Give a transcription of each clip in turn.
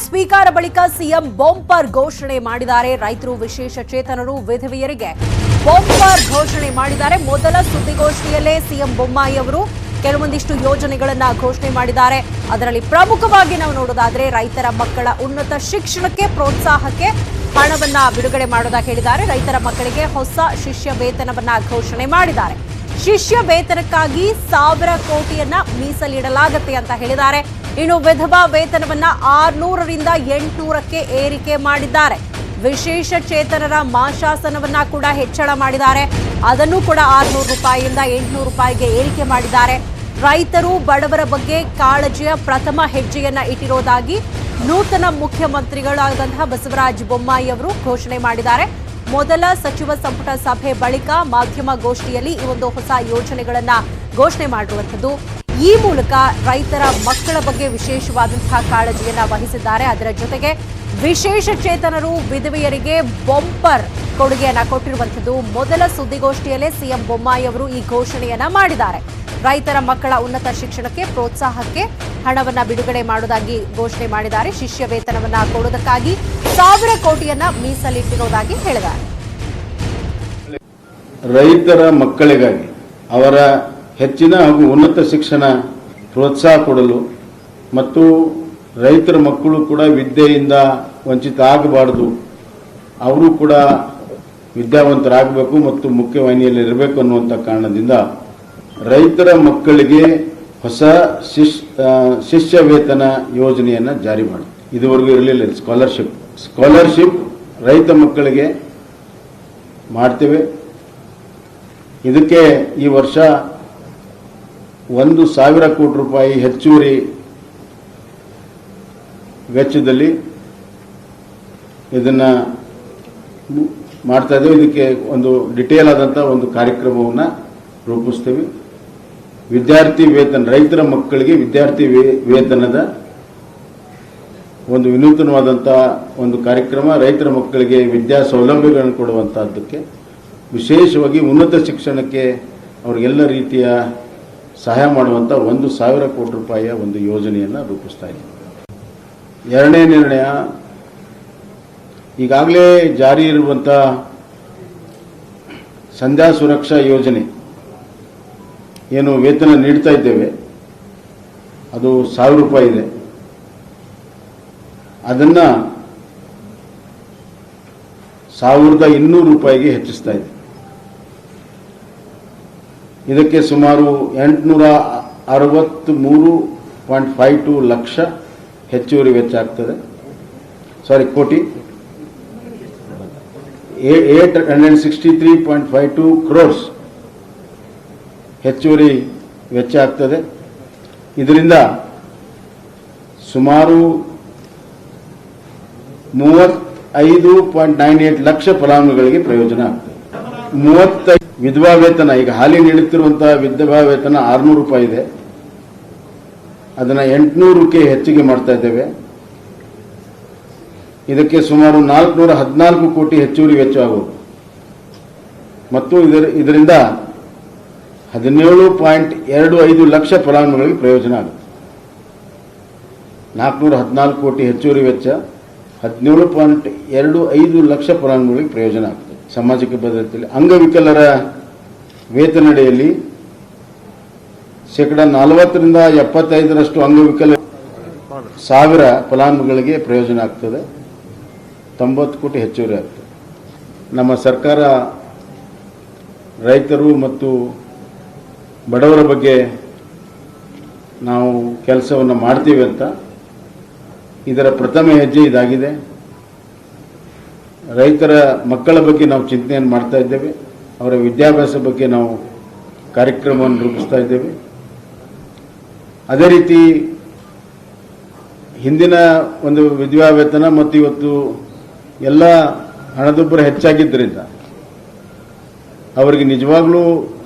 ಸ್ವೀಕಾರ ಬಳಿಕ CM bumper ಘೋಷಣೆ ಮಾಡಿದ್ದಾರೆ. ರೈತರು, ವಿಶೇಷ ಚೇತನರು, ವಿಧವೆಯರಿಗೆ ಬಂಪರ್ ಘೋಷಣೆ ಮಾಡಿದ್ದಾರೆ. ಮೊದಲ ಸುದ್ದಿಗೋಷ್ಠಿಯಲ್ಲೇ ಸಿಎಂ ಬೊಮ್ಮಾಯಿ ಅವರು ಕೆಲವೊಂದಿಷ್ಟು ಯೋಜನೆಗಳನ್ನ ಘೋಷಣೆ ಮಾಡಿದ್ದಾರೆ. ಅದರಲ್ಲಿ ಪ್ರಮುಖವಾಗಿ ನಾವು ನೋಡೋದಾದ್ರೆ ರೈತರ ಮಕ್ಕಳ ಉನ್ನತ ಶಿಕ್ಷಣಕ್ಕೆ ಪ್ರೋತ್ಸಾಹಕ್ಕೆ ಹಣವನ್ನ ಬಿಡುಗಡೆ ಮಾಡೋದಾಗಿ ಹೇಳಿದ್ದಾರೆ. ರೈತರ ಮಕ್ಕಳಿಗೆ ಹೊಸ ಶಿಷ್ಯ ವೇತನವನ್ನ ಘೋಷಣೆ ಮಾಡಿದ್ದಾರೆ. ಶಿಷ್ಯ ವೇತನಕ್ಕಾಗಿ 1000 ಕೋಟಿಯನ್ನ ಮೀಸಲಿಡಲಾಗುತ್ತೆ ಅಂತ ಹೇಳಿದ್ದಾರೆ. ಇನ್ನು ವಿಧವಾ ವೇತನವನ್ನ 600ರಿಂದ 800ಕ್ಕೆ ಏರಿಕೆ ಮಾಡಿದ್ದಾರೆ. ವಿಶೇಷ ಚೇತನರ ಮಾಶಾಸನವನ್ನ ಕೂಡ ಹೆಚ್ಚಳ ಮಾಡಿದ್ದಾರೆ. ಅದನ್ನು ಕೂಡ 600 ರೂಪಾಯಿಯಿಂದ 800 ರೂಪಾಯಿಗೆ ಏರಿಕೆ ಮಾಡಿದ್ದಾರೆ. ರೈತರು, ಬಡವರ ಬಗ್ಗೆ ಕಾಳಜಿಯ ಪ್ರಥಮ ಹೆಜ್ಜೆಯನ್ನ ಇಟ್ಟಿರೋದಾಗಿ ನೂತನ ಮುಖ್ಯಮಂತ್ರಿಗಳಾದಂತಹ ಬಸವರಾಜ ಬೊಮ್ಮಾಯಿ ಅವರು ಘೋಷಣೆ ಮಾಡಿದ್ದಾರೆ. ಮೊದಲ ಸಚಿವ ಸಂಪುಟ ಸಭೆ ಬಳಿಕ ಮಾಧ್ಯಮ ಗೋಷ್ಠಿಯಲ್ಲಿ ಈ ಒಂದು ಹೊಸ ಯೋಜನೆಗಳನ್ನ ಘೋಷಣೆ ಮಾಡಿರುವಂಥದ್ದು. ಈ ಮೂಲಕ ರೈತರ ಮಕ್ಕಳ ಬಗ್ಗೆ ವಿಶೇಷವಾದಂತಹ ಕಾಳಜಿಯನ್ನ ವಹಿಸಿದ್ದಾರೆ. ಅದರ ಜೊತೆಗೆ ವಿಶೇಷ ಚೇತನರು, ವಿಧವೆಯರಿಗೆ ಬಂಪರ್ ಕೊಡುಗೆಯನ್ನ ಕೊಟ್ಟಿರುವಂಥದ್ದು. ಮೊದಲ ಸುದ್ದಿಗೋಷ್ಠಿಯಲ್ಲೇ ಸಿಎಂ ಬೊಮ್ಮಾಯಿ ಅವರು ಈ ಘೋಷಣೆಯನ್ನ ಮಾಡಿದ್ದಾರೆ. ರೈತರ ಮಕ್ಕಳ ಉನ್ನತ ಶಿಕ್ಷಣಕ್ಕೆ ಪ್ರೋತ್ಸಾಹಕ್ಕೆ ಹಣವನ್ನ ಬಿಡುಗಡೆ ಮಾಡುವುದಾಗಿ ಘೋಷಣೆ ಮಾಡಿದ್ದಾರೆ. ಶಿಷ್ಯ ವೇತನವನ್ನ ಕೊಡುವುದಕ್ಕಾಗಿ 1000 ಕೋಟಿಯನ್ನ ಮೀಸಲಿಟ್ಟಿರುವುದಾಗಿ ಹೇಳಿದ್ದಾರೆ. ರೈತರ ಮಕ್ಕಳಿಗಾಗಿ ಅವರ ಹೆಚ್ಚಿನ ಹಾಗೂ ಉನ್ನತ ಶಿಕ್ಷಣ ಪ್ರೋತ್ಸಾಹ ಕೊಡಲು ಮತ್ತು ರೈತರ ಮಕ್ಕಳು ಕೂಡ ವಿದ್ಯೆಯಿಂದ ವಂಚಿತ ಆಗಬಾರದು, ಅವರು ಕೂಡ ವಿದ್ಯಾವಂತರಾಗಬೇಕು ಮತ್ತು ಮುಖ್ಯವಾಹಿನಿಯಲ್ಲಿ ಇರಬೇಕು ಅನ್ನುವಂಥ ಕಾರಣದಿಂದ ರೈತರ ಮಕ್ಕಳಿಗೆ ಹೊಸ ಶಿಷ್ಯ ವೇತನ ಯೋಜನೆಯನ್ನು ಜಾರಿ ಮಾಡಿ. ಇದುವರೆಗೂ ಇರಲಿಲ್ಲ ಸ್ಕಾಲರ್ಶಿಪ್ ರೈತ ಮಕ್ಕಳಿಗೆ ಮಾಡ್ತೇವೆ. ಇದಕ್ಕೆ ಈ ವರ್ಷ 1,000 ಕೋಟಿ ರೂಪಾಯಿ ಹೆಚ್ಚುವರಿ ವೆಚ್ಚದಲ್ಲಿ ಇದನ್ನು ಮಾಡ್ತಾ ಇದ್ದೇವೆ. ಇದಕ್ಕೆ ಒಂದು ಡಿಟೇಲ್ ಆದಂಥ ಒಂದು ಕಾರ್ಯಕ್ರಮವನ್ನು ರೂಪಿಸ್ತೇವೆ. ವಿದ್ಯಾರ್ಥಿ ವೇತನ, ರೈತರ ಮಕ್ಕಳಿಗೆ ವಿದ್ಯಾರ್ಥಿ ವೇತನದ ಒಂದು ವಿನೂತನವಾದಂಥ ಒಂದು ಕಾರ್ಯಕ್ರಮ, ರೈತರ ಮಕ್ಕಳಿಗೆ ವಿದ್ಯಾ ಸೌಲಭ್ಯಗಳನ್ನು ಕೊಡುವಂಥದ್ದಕ್ಕೆ, ವಿಶೇಷವಾಗಿ ಉನ್ನತ ಶಿಕ್ಷಣಕ್ಕೆ ಅವರಿಗೆಲ್ಲ ರೀತಿಯ ಸಹಾಯ ಮಾಡುವಂಥ 1,000 ಕೋಟಿ ರೂಪಾಯಿಯ ಒಂದು ಯೋಜನೆಯನ್ನು ರೂಪಿಸ್ತಾ ಇದ್ದೀವಿ. ಎರಡನೇ ನಿರ್ಣಯ, ಈಗಾಗಲೇ ಜಾರಿ ಇರುವಂಥ ಸಂಧ್ಯಾ ಸುರಕ್ಷಾ ಯೋಜನೆ ಏನು ವೇತನ ನೀಡ್ತಾ ಇದ್ದೇವೆ, ಅದು 1,000 ರೂಪಾಯಿ ಇದೆ. ಅದನ್ನು 1,200 ರೂಪಾಯಿಗೆ ಹೆಚ್ಚಿಸ್ತಾ ಇದೆ. ಇದಕ್ಕೆ ಸುಮಾರು 863.52 ಲಕ್ಷ ಹೆಚ್ಚುವರಿ ವೆಚ್ಚ ಆಗ್ತದೆ. ಕೋಟಿ 863.52 crores ಹೆಚ್ಚುವರಿ ವೆಚ್ಚ ಆಗ್ತದೆ. ಇದರಿಂದ ಸುಮಾರು 35.98 ಲಕ್ಷ ಫಲಾನುಭವಿಗಳಿಗೆ ಪ್ರಯೋಜನ ಆಗ್ತದೆ. 35 ವಿಧವಾ ವೇತನ, ಈಗ ಹಾಲಿ ನೀಡುತ್ತಿರುವಂತಹ ವಿಧವಾ ವೇತನ 600 ರೂಪಾಯಿ ಇದೆ, ಅದನ್ನು 800ಕ್ಕೆ ಹೆಚ್ಚಿಗೆ ಮಾಡ್ತಾ ಇದ್ದೇವೆ. ಇದಕ್ಕೆ ಸುಮಾರು 414 ಕೋಟಿ ಹೆಚ್ಚುವರಿ ವೆಚ್ಚವಾಗುವುದು ಮತ್ತು ಇದರಿಂದ 17.25 ಲಕ್ಷ ಫಲಾನುಭವಿಗಳಿಗೆ ಪ್ರಯೋಜನ ಆಗುತ್ತೆ. 414 ಕೋಟಿ ಹೆಚ್ಚುವರಿ ವೆಚ್ಚ, 17.25 ಲಕ್ಷ ಫಲಾನುಭವಿಗಳಿಗೆ ಪ್ರಯೋಜನ ಆಗ್ತದೆ. ಸಾಮಾಜಿಕ ಭದ್ರತೆಯಲ್ಲಿ ಅಂಗವಿಕಲರ ವೇತನಡಿಯಲ್ಲಿ 40% 75% ಅಂಗವಿಕಲ 1000 ಫಲಾನುಭವಿಗಳಿಗೆ ಪ್ರಯೋಜನ ಆಗ್ತದೆ. 90 ಕೋಟಿ ಹೆಚ್ಚುವರಿ ಆಗ್ತದೆ. ನಮ್ಮ ಸರ್ಕಾರ ರೈತರು ಮತ್ತು ಬಡವರ ಬಗ್ಗೆ ನಾವು ಕೆಲಸವನ್ನು ಮಾಡ್ತೀವಿ ಅಂತ ಇದರ ಪ್ರಥಮ ಹೆಜ್ಜೆ ಇದಾಗಿದೆ. ರೈತರ ಮಕ್ಕಳ ಬಗ್ಗೆ ನಾವು ಚಿಂತನೆಯನ್ನು ಮಾಡ್ತಾ ಇದ್ದೇವೆ. ಅವರ ವಿದ್ಯಾಭ್ಯಾಸ ಬಗ್ಗೆ ನಾವು ಕಾರ್ಯಕ್ರಮವನ್ನು ರೂಪಿಸ್ತಾ ಇದ್ದೇವೆ. ಅದೇ ರೀತಿ ಹಿಂದಿನ ಒಂದು ವಿಧವಾ ವೇತನ ಮತ್ತು ಇವತ್ತು ಎಲ್ಲ ಹಣದುಬ್ಬರ ಹೆಚ್ಚಾಗಿದ್ದರಿಂದ ಅವರಿಗೆ ನಿಜವಾಗ್ಲೂ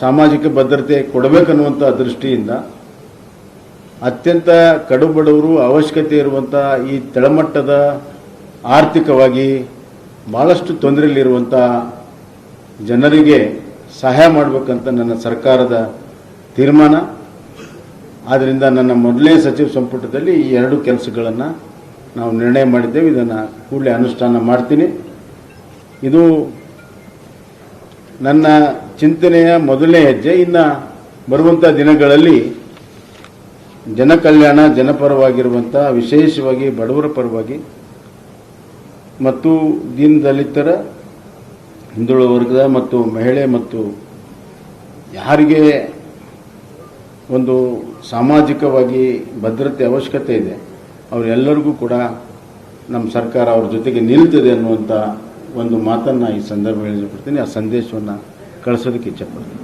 ಸಾಮಾಜಿಕ ಭದ್ರತೆ ಕೊಡಬೇಕನ್ನುವಂಥ ದೃಷ್ಟಿಯಿಂದ ಅತ್ಯಂತ ಕಡುಬಡವರು, ಅವಶ್ಯಕತೆ ಇರುವಂಥ ಈ ತಳಮಟ್ಟದ ಆರ್ಥಿಕವಾಗಿ ಭಾಳಷ್ಟು ತೊಂದರೆಯಲ್ಲಿರುವಂಥ ಜನರಿಗೆ ಸಹಾಯ ಮಾಡಬೇಕಂತ ನನ್ನ ಸರ್ಕಾರದ ತೀರ್ಮಾನ. ಆದ್ದರಿಂದ ನನ್ನ ಮೊದಲನೇ ಸಚಿವ ಸಂಪುಟದಲ್ಲಿ ಈ 2 ಕೆಲಸಗಳನ್ನು ನಾವು ನಿರ್ಣಯ ಮಾಡಿದ್ದೇವೆ. ಇದನ್ನು ಕೂಡಲೇ ಅನುಷ್ಠಾನ ಮಾಡ್ತೀನಿ. ಇದು ನನ್ನ ಚಿಂತನೆಯ ಮೊದಲನೇ ಹೆಜ್ಜೆ. ಇನ್ನು ಬರುವಂಥ ದಿನಗಳಲ್ಲಿ ಜನಕಲ್ಯಾಣ, ಜನಪರವಾಗಿರುವಂಥ, ವಿಶೇಷವಾಗಿ ಬಡವರ ಪರವಾಗಿ ಮತ್ತು ದೀನ ದಲಿತರ, ಹಿಂದುಳಿದ ವರ್ಗದ ಮತ್ತು ಮಹಿಳೆ ಮತ್ತು ಯಾರಿಗೆ ಒಂದು ಸಾಮಾಜಿಕವಾಗಿ ಭದ್ರತೆ ಅವಶ್ಯಕತೆ ಇದೆ ಅವರೆಲ್ಲರಿಗೂ ಕೂಡ ನಮ್ಮ ಸರ್ಕಾರ ಅವ್ರ ಜೊತೆಗೆ ನಿಲ್ತದೆ ಅನ್ನುವಂಥ ಒಂದು ಮಾತನ್ನು ಈ ಸಂದರ್ಭದಲ್ಲಿ ಹೇಳ್ತೀನಿ. ಆ ಸಂದೇಶವನ್ನು ಕಳಿಸೋದಕ್ಕೆ ಇಚ್ಛೆಪಡ್ತೀನಿ.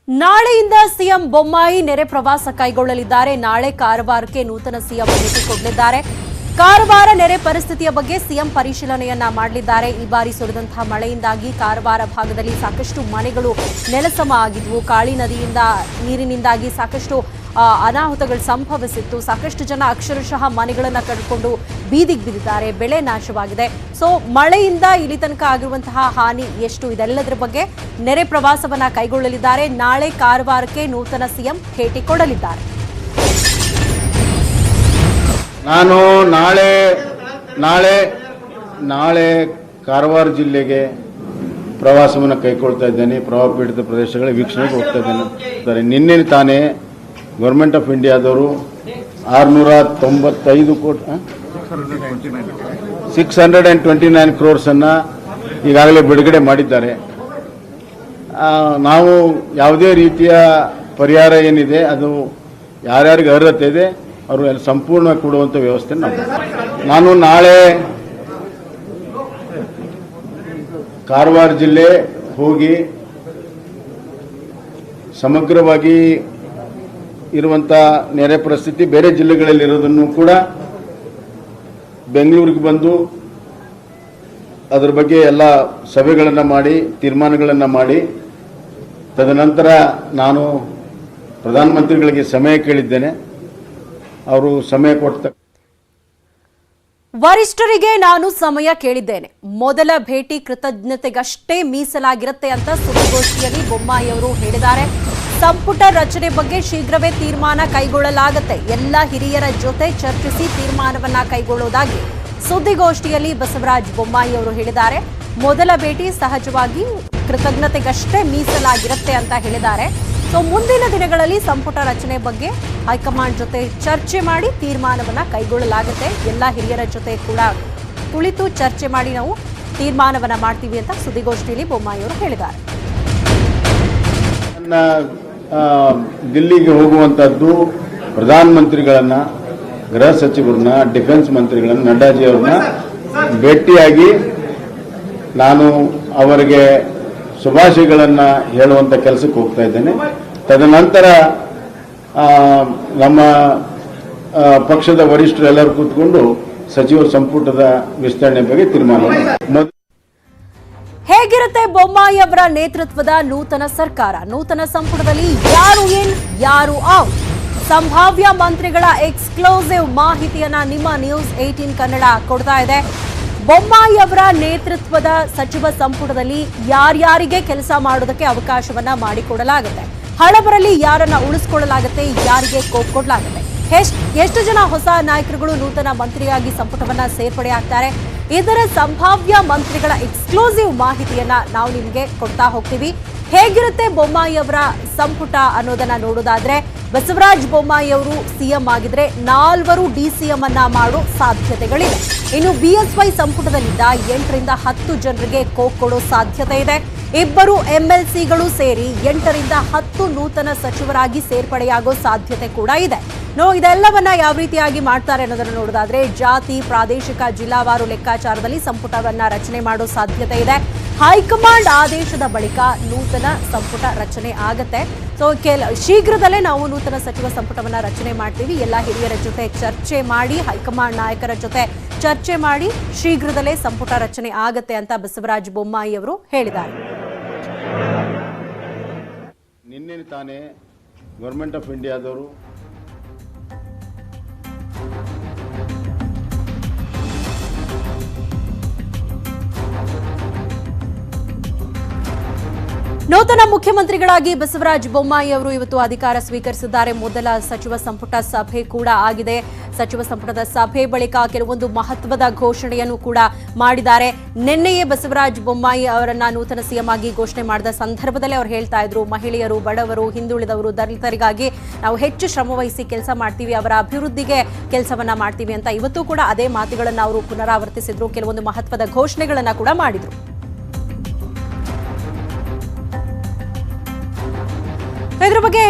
ನಾಳೆಯಿಂದ ಸಿಎಂ ಬೊಮ್ಮಾಯಿ ನೆರೆ ಪ್ರವಾಸ ಕೈಗೊಳ್ಳಲಿದ್ದಾರೆ. ನಾಳೆ ಕಾರವಾರಕ್ಕೆ ನೂತನ ಸಿಎಂ ಭೇಟಿ ಕೊಡಲಿದ್ದಾರೆ. ಕಾರವಾರ ನೆರೆ ಪರಿಸ್ಥಿತಿಯ ಬಗ್ಗೆ ಸಿಎಂ ಪರಿಶೀಲನೆಯನ್ನ ಮಾಡಲಿದ್ದಾರೆ. ಈ ಬಾರಿ ಸುರಿದಂತಹ ಮಳೆಯಿಂದಾಗಿ ಕಾರವಾರ ಭಾಗದಲ್ಲಿ ಸಾಕಷ್ಟು ಮನೆಗಳು ನೆಲಸಮ ಆಗಿದ್ವು. ಕಾಳಿ ನದಿಯಿಂದ ನೀರಿನಿಂದಾಗಿ ಸಾಕಷ್ಟು ಅನಾಹುತಗಳು ಸಂಭವಿಸಿತ್ತು. ಸಾಕಷ್ಟು ಜನ ಅಕ್ಷರಶಃ ಮನೆಗಳನ್ನು ಕಳ್ಕೊಂಡು ಬೀದಿಗೆ ಬಿದ್ದಿದ್ದಾರೆ. ಬೆಳೆ ನಾಶವಾಗಿದೆ. ಸೊ ಮಳೆಯಿಂದ ಇಲ್ಲಿ ತನಕ ಆಗಿರುವಂತಹ ಹಾನಿ ಎಷ್ಟು, ಇದೆಲ್ಲದರ ಬಗ್ಗೆ ನೆರೆ ಪ್ರವಾಸವನ್ನ ಕೈಗೊಳ್ಳಲಿದ್ದಾರೆ. ನಾಳೆ ಕಾರವಾರಕ್ಕೆ ನೂತನ ಸಿಎಂ ಭೇಟಿ ಕೊಡಲಿದ್ದಾರೆ. ನಾನು ನಾಳೆ ಕಾರವಾರ ಜಿಲ್ಲೆಗೆ ಪ್ರವಾಸವನ್ನು ಕೈಗೊಳ್ತಾ ಇದ್ದೇನೆ. ಪ್ರವಾಹ ಪೀಡಿತ ಪ್ರದೇಶಗಳ ವೀಕ್ಷಣೆಗೆ ಹೋಗ್ತಾ ಇದ್ದೇನೆ. ನಿನ್ನೆ ತಾನೇ ಗೌರ್ಮೆಂಟ್ ಆಫ್ ಇಂಡಿಯಾದವರು 695 ಕೋಟಿ 629 ಕ್ರೋರ್ಸನ್ನು ಈಗಾಗಲೇ ಬಿಡುಗಡೆ ಮಾಡಿದ್ದಾರೆ. ನಾವು ಯಾವುದೇ ರೀತಿಯ ಪರಿಹಾರ ಏನಿದೆ ಅದು ಯಾರ್ಯಾರಿಗೆ ಅರ್ಹತೆ ಇದೆ ಅವರು ಎಲ್ಲ ಸಂಪೂರ್ಣ ಕೊಡುವಂಥ ವ್ಯವಸ್ಥೆ ನಾನು ನಾಳೆ ಕಾರವಾರ ಜಿಲ್ಲೆ ಹೋಗಿ ಸಮಗ್ರವಾಗಿ ಇರುವಂಥ ನೆರೆ ಪರಿಸ್ಥಿತಿ ಬೇರೆ ಜಿಲ್ಲೆಗಳಲ್ಲಿ ಇರೋದನ್ನು ಕೂಡ ಬೆಂಗಳೂರಿಗೆ ಬಂದು ಅದರ ಬಗ್ಗೆ ಎಲ್ಲ ಸಭೆಗಳನ್ನು ಮಾಡಿ ತೀರ್ಮಾನಗಳನ್ನು ಮಾಡಿ ತದನಂತರ ನಾನು ಪ್ರಧಾನಮಂತ್ರಿಗಳಿಗೆ ಸಮಯ ಕೇಳಿದ್ದೇನೆ. ಅವರು ಸಮಯ ಕೊಡ್ತ ವರಿಷ್ಠರಿಗೆ ನಾನು ಸಮಯ ಕೇಳಿದ್ದೇನೆ. ಮೊದಲ ಭೇಟಿ ಕೃತಜ್ಞತೆಗಷ್ಟೇ ಮೀಸಲಾಗಿರುತ್ತೆ ಅಂತ ಸುದ್ದಿಗೋಷ್ಠಿಯಲ್ಲಿ ಬೊಮ್ಮಾಯಿ ಅವರು ಹೇಳಿದ್ದಾರೆ. ಸಂಪುಟ ರಚನೆ ಬಗ್ಗೆ ಶೀಘ್ರವೇ ತೀರ್ಮಾನ ಕೈಗೊಳ್ಳಲಾಗುತ್ತೆ. ಎಲ್ಲ ಹಿರಿಯರ ಜೊತೆ ಚರ್ಚಿಸಿ ತೀರ್ಮಾನವನ್ನ ಕೈಗೊಳ್ಳುವುದಾಗಿ ಸುದ್ದಿಗೋಷ್ಠಿಯಲ್ಲಿ ಬಸವರಾಜ ಬೊಮ್ಮಾಯಿ ಅವರು ಹೇಳಿದ್ದಾರೆ. ಮೊದಲ ಭೇಟಿ ಸಹಜವಾಗಿ ಕೃತಜ್ಞತೆಗಷ್ಟೇ ಮೀಸಲಾಗಿರುತ್ತೆ ಅಂತ ಹೇಳಿದ್ದಾರೆ. ಸೊ ಮುಂದಿನ ದಿನಗಳಲ್ಲಿ ಸಂಪುಟ ರಚನೆ ಬಗ್ಗೆ ಹೈಕಮಾಂಡ್ ಜೊತೆ ಚರ್ಚೆ ಮಾಡಿ ತೀರ್ಮಾನವನ್ನ ಕೈಗೊಳ್ಳಲಾಗುತ್ತೆ. ಎಲ್ಲ ಹಿರಿಯರ ಜೊತೆ ಕೂಡ ಕುಳಿತು ಚರ್ಚೆ ಮಾಡಿ ನಾವು ತೀರ್ಮಾನವನ್ನ ಮಾಡ್ತೀವಿ ಅಂತ ಸುದ್ದಿಗೋಷ್ಠಿಯಲ್ಲಿ ಬೊಮ್ಮಾಯಿ ಅವರು ಹೇಳಿದ್ದಾರೆ. ದಿಲ್ಲಿಗೆ ಹೋಗುವಂತದ್ದು ಪ್ರಧಾನಮಂತ್ರಿಗಳನ್ನ, ಗೃಹ ಸಚಿವರನ್ನ, ಡಿಫೆನ್ಸ್ ಮಂತ್ರಿಗಳನ್ನ, ನಡ್ಡಾಜಿ ಅವ್ರನ್ನ ಭೇಟಿಯಾಗಿ ನಾನು ಅವರಿಗೆ ಶುಭಾಶಯಗಳನ್ನು ಹೇಳುವಂಥ ಕೆಲಸಕ್ಕೆ ಹೋಗ್ತಾ ಇದ್ದೇನೆ. ತದನಂತರ ನಮ್ಮ ಪಕ್ಷದ ವರಿಷ್ಠರು ಎಲ್ಲರೂ ಕೂತ್ಕೊಂಡು ಸಚಿವ ಸಂಪುಟದ ವಿಸ್ತರಣೆ ಬಗ್ಗೆ ತೀರ್ಮಾನ. ಹೇಗಿರುತ್ತೆ ಬೊಮ್ಮಾಯಿ ಅವರ ನೇತೃತ್ವದ ನೂತನ ಸರ್ಕಾರ? ನೂತನ ಸಂಪುಟದಲ್ಲಿ ಯಾರು ಇನ್, ಯಾರು ಔಟ್? ಸಂಭಾವ್ಯ ಮಂತ್ರಿಗಳ ಎಕ್ಸ್ಕ್ಲೂಸಿವ್ ಮಾಹಿತಿಯನ್ನ ನಿಮ್ಮ ನ್ಯೂಸ್ 18 ಕನ್ನಡ ಕೊಡ್ತಾ ಇದೆ. ಬೊಮ್ಮಾಯಿ ಅವರ ನೇತೃತ್ವದ ಸಚಿವ ಸಂಪುಟದಲ್ಲಿ ಯಾರ್ಯಾರಿಗೆ ಕೆಲಸ ಮಾಡೋದಕ್ಕೆ ಅವಕಾಶವನ್ನ ಮಾಡಿಕೊಡಲಾಗುತ್ತೆ, ಹಳಬರಲ್ಲಿ ಯಾರನ್ನ ಉಳಿಸಿಕೊಳ್ಳಲಾಗುತ್ತೆ, ಯಾರಿಗೆ ಕೊಡಲಾಗುತ್ತೆ, ಎಷ್ಟು ಜನ ಹೊಸ ನಾಯಕರುಗಳು ನೂತನ ಮಂತ್ರಿಯಾಗಿ ಸಂಪುಟವನ್ನ ಸೇರ್ಪಡೆ ಆಗ್ತಾರೆ, ಇದರ ಸಂಭಾವ್ಯ ಮಂತ್ರಿಗಳ ಎಕ್ಸ್ಕ್ಲೂಸಿವ್ ಮಾಹಿತಿಯನ್ನ ನಾವು ನಿಮಗೆ ಕೊಡ್ತಾ ಹೋಗ್ತೀವಿ. ಹೇಗಿರುತ್ತೆ ಬೊಮ್ಮಾಯಿ ಅವರ ಸಂಪುಟ ಅನ್ನೋದನ್ನ ನೋಡೋದಾದ್ರೆ, ಬಸವರಾಜ ಬೊಮ್ಮಾಯಿ ಅವರು ಸಿಎಂ ಆಗಿದ್ರೆ 4 ಡಿಸಿಎಂ ಅನ್ನ ಮಾಡೋ ಸಾಧ್ಯತೆಗಳಿದೆ. ಇನ್ನು ಬಿಎಸ್ವೈ ಸಂಪುಟದಲ್ಲಿದ್ದ 8 ರಿಂದ 10 ಜನರಿಗೆ ಕೊಡೋ ಸಾಧ್ಯತೆ ಇದೆ. 2 ಎಂಎಲ್ಸಿಗಳು ಸೇರಿ 8 ರಿಂದ 10 ನೂತನ ಸಚಿವರಾಗಿ ಸೇರ್ಪಡೆಯಾಗೋ ಸಾಧ್ಯತೆ ಕೂಡ ಇದೆ. ಇದೆಲ್ಲವನ್ನ ಯಾವ ರೀತಿಯಾಗಿ ಮಾಡ್ತಾರೆ ಅನ್ನೋದನ್ನು ನೋಡೋದಾದ್ರೆ, ಜಾತಿ, ಪ್ರಾದೇಶಿಕ, ಜಿಲ್ಲಾವಾರು ಲೆಕ್ಕಾಚಾರದಲ್ಲಿ ಸಂಪುಟವನ್ನ ರಚನೆ ಮಾಡೋ ಸಾಧ್ಯತೆ ಇದೆ. ಹೈಕಮಾಂಡ್ ಆದೇಶದ ಬಳಿಕ ನೂತನ ಸಂಪುಟ ರಚನೆ ಆಗತ್ತೆ. ಸೊ ಶೀಘ್ರದಲ್ಲೇ ನಾವು ನೂತನ ಸಚಿವ ಸಂಪುಟವನ್ನ ರಚನೆ ಮಾಡ್ತೀವಿ. ಎಲ್ಲ ಹಿರಿಯರ ಜೊತೆ ಚರ್ಚೆ ಮಾಡಿ, ಹೈಕಮಾಂಡ್ ನಾಯಕರ ಜೊತೆ ಚರ್ಚೆ ಮಾಡಿ ಶೀಘ್ರದಲ್ಲೇ ಸಂಪುಟ ರಚನೆ ಆಗತ್ತೆ ಅಂತ ಬಸವರಾಜ ಬೊಮ್ಮಾಯಿ ಅವರು ಹೇಳಿದ್ದಾರೆ. ನಿನ್ನೆ ತಾನೇ ಗೌರ್ಮೆಂಟ್ ಆಫ್ ಇಂಡಿಯಾದವರು ನೂತನ ಮುಖ್ಯಮಂತ್ರಿಗಳಾಗಿ ಬಸವರಾಜ ಬೊಮ್ಮಾಯಿ ಅವರು ಇವತ್ತು ಅಧಿಕಾರ ಸ್ವೀಕರಿಸಿದ್ದಾರೆ. ಮೊದಲ ಸಚಿವ ಸಂಪುಟ ಸಭೆ ಕೂಡ ಆಗಿದೆ. ಸಚಿವ ಸಂಪುಟದ ಸಭೆ ಬಳಿಕ ಕೆಲವೊಂದು ಮಹತ್ವದ ಘೋಷಣೆಯನ್ನು ಕೂಡ ಮಾಡಿದ್ದಾರೆ. ನಿನ್ನೆಯೇ ಬಸವರಾಜ ಬೊಮ್ಮಾಯಿ ಅವರನ್ನ ನೂತನ ಸಿಎಂ ಆಗಿ ಘೋಷಣೆ ಮಾಡಿದ ಸಂದರ್ಭದಲ್ಲಿ ಅವರು ಹೇಳ್ತಾ ಇದ್ರು, ಮಹಿಳೆಯರು, ಬಡವರು, ಹಿಂದುಳಿದವರು, ದಲಿತರಿಗಾಗಿ ನಾವು ಹೆಚ್ಚು ಶ್ರಮವಹಿಸಿ ಕೆಲಸ ಮಾಡ್ತೀವಿ, ಅವರ ಅಭಿವೃದ್ಧಿಗೆ ಕೆಲಸವನ್ನ ಮಾಡ್ತೀವಿ ಅಂತ ಇವತ್ತು ಕೂಡ ಅದೇ ಮಾತುಗಳನ್ನು ಅವರು ಪುನರಾವರ್ತಿಸಿದ್ರು. ಕೆಲವೊಂದು ಮಹತ್ವದ ಘೋಷಣೆಗಳನ್ನ ಕೂಡ ಮಾಡಿದ್ರು. ಇದರ ಬಗ್ಗೆ